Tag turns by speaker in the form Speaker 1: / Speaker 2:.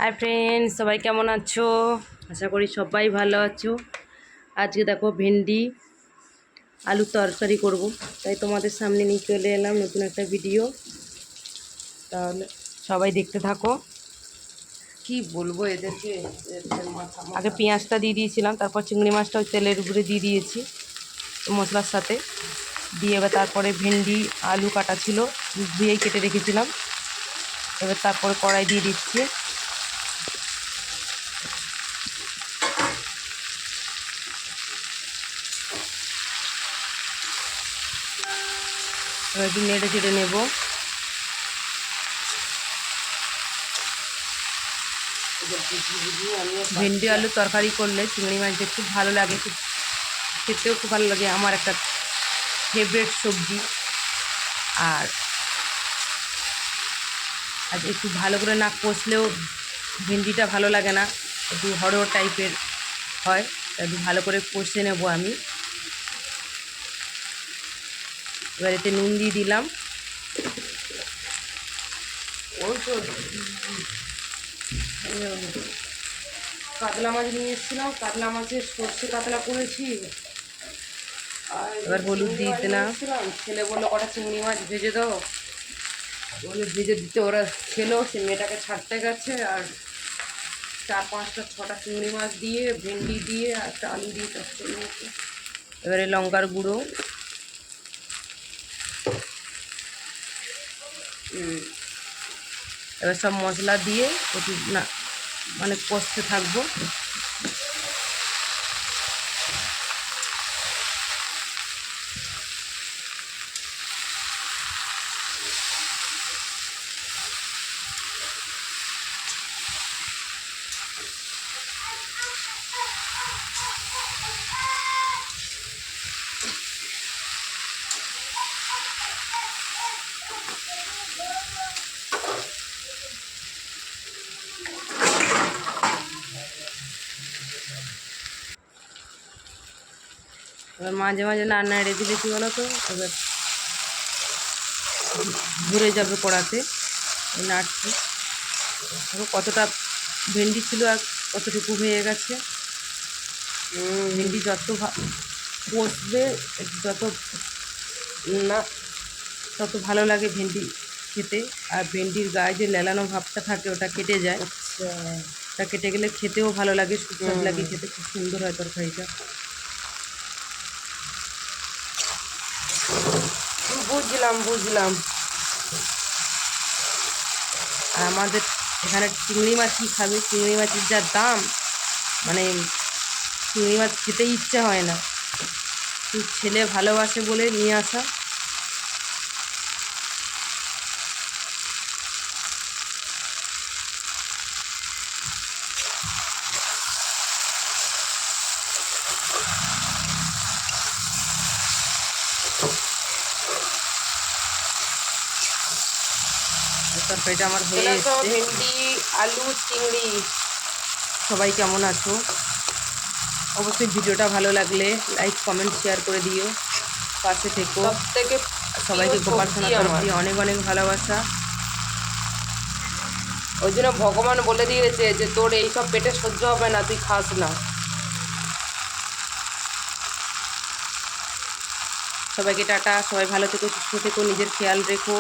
Speaker 1: Hi friends, সবাই কেমন আছো? আশা করি সবাই ভালো আছো। আজকে দেখো ভেন্ডি আলু তরকারি করব, তাই তোমাদের সামনে নিয়ে চলে এলাম নতুন একটা ভিডিও। তাহলে সবাই দেখতে থাকো।
Speaker 2: কি বলবো এদেরকে,
Speaker 1: আগে পেঁয়াজটা দিয়ে দিয়েছিলাম, তারপর চিংড়ি মাছটা ওই তেলের উপরে দিয়ে দিয়েছি মশলার সাথে দিয়ে। এবার তারপরে ভেন্ডি আলু কাটা ছিল, ধুয়েই কেটে রেখেছিলাম। এবার তারপরে কড়াই দিয়ে দিচ্ছি। এবার একটু নেড়ে চেড়ে নেবো। ভেন্ডি আলু তরকারি করলে চিংড়ি মাছ দিয়ে খুব ভালো লাগে, খুব খেতেও খুব ভালো লাগে। আমার একটা ফেভারিট সবজি। আর একটু ভালো করে না কষলেও ভেন্ডিটা ভালো লাগে না, একটু হড় টাইপের হয়। একটু ভালো করে কষে নেবো আমি। এবার এতে নুন দিয়ে দিলাম। কাতলা মাছ নিয়ে এসেছিলাম, কাতলা মাছের সর্ষে কাতলা করেছি। এবার হলুদ দিয়ে দিলাম।
Speaker 2: ছেলে বললো কটা চিংড়ি মাছ ভেজে দাও, বলে ভেজে দিতে। ওরা খেলো, সে মেয়েটাকে ছাড়তে গেছে। আর 4-5-6টা চিংড়ি মাছ দিয়ে, ভেন্ডি দিয়ে আর একটা আলু দিয়ে চচ্চড়ি নিয়েছে।
Speaker 1: এবারে লঙ্কার গুঁড়ো, এবার সব মশলা দিয়ে একটু না মানে কষতে থাকবো। এবার মাঝে মাঝে রান্না রেডি বেশি বলো তো, এবার ঘুরে যাবে কড়াতে নাড়ছি। কতটা ভেন্ডি ছিল আর কতটুকু হয়ে গেছে। ভেন্ডি যত কষবে, যত না তত ভালো লাগে ভেন্ডি খেতে। আর ভেন্ডির গায়ে যে লেলানো ভাবটা থাকে ওটা কেটে যায়। ওটা কেটে গেলে খেতেও ভালো লাগে, সুস্বাদ লাগে খেতে, খুব সুন্দর হয় তরকারিটা।
Speaker 2: বুঝলাম।
Speaker 1: আর আমাদের এখানে চিংড়ি মাছ কী খাবে, চিংড়ি মাছের যা দাম, মানে চিংড়ি মাছ খেতেই ইচ্ছে হয় না। তুই ছেলে ভালোবাসে বলে নিয়ে আসা। তরকারিটা আমার হয়ে এসছে।
Speaker 2: ভেন্ডি আলু চিংড়ি।
Speaker 1: সবাই কেমন আছো? অবশ্যই ভিডিওটা ভালো লাগলে লাইক কমেন্ট শেয়ার করে দিও, পাশে থেকো।
Speaker 2: সবথেকে
Speaker 1: সবাইকে গোপাল সোনার তরফ দিয়ে অনেক অনেক ভালোবাসা।
Speaker 2: ওই জন্য ভগবান বলে দিয়েছে যে তোর এইসব পেটে সহ্য হবে না, তুই খাস না।
Speaker 1: সবাইকে টাটা, সবাই ভালো থেকো, সুস্থ থেকো, নিজের খেয়াল রেখো।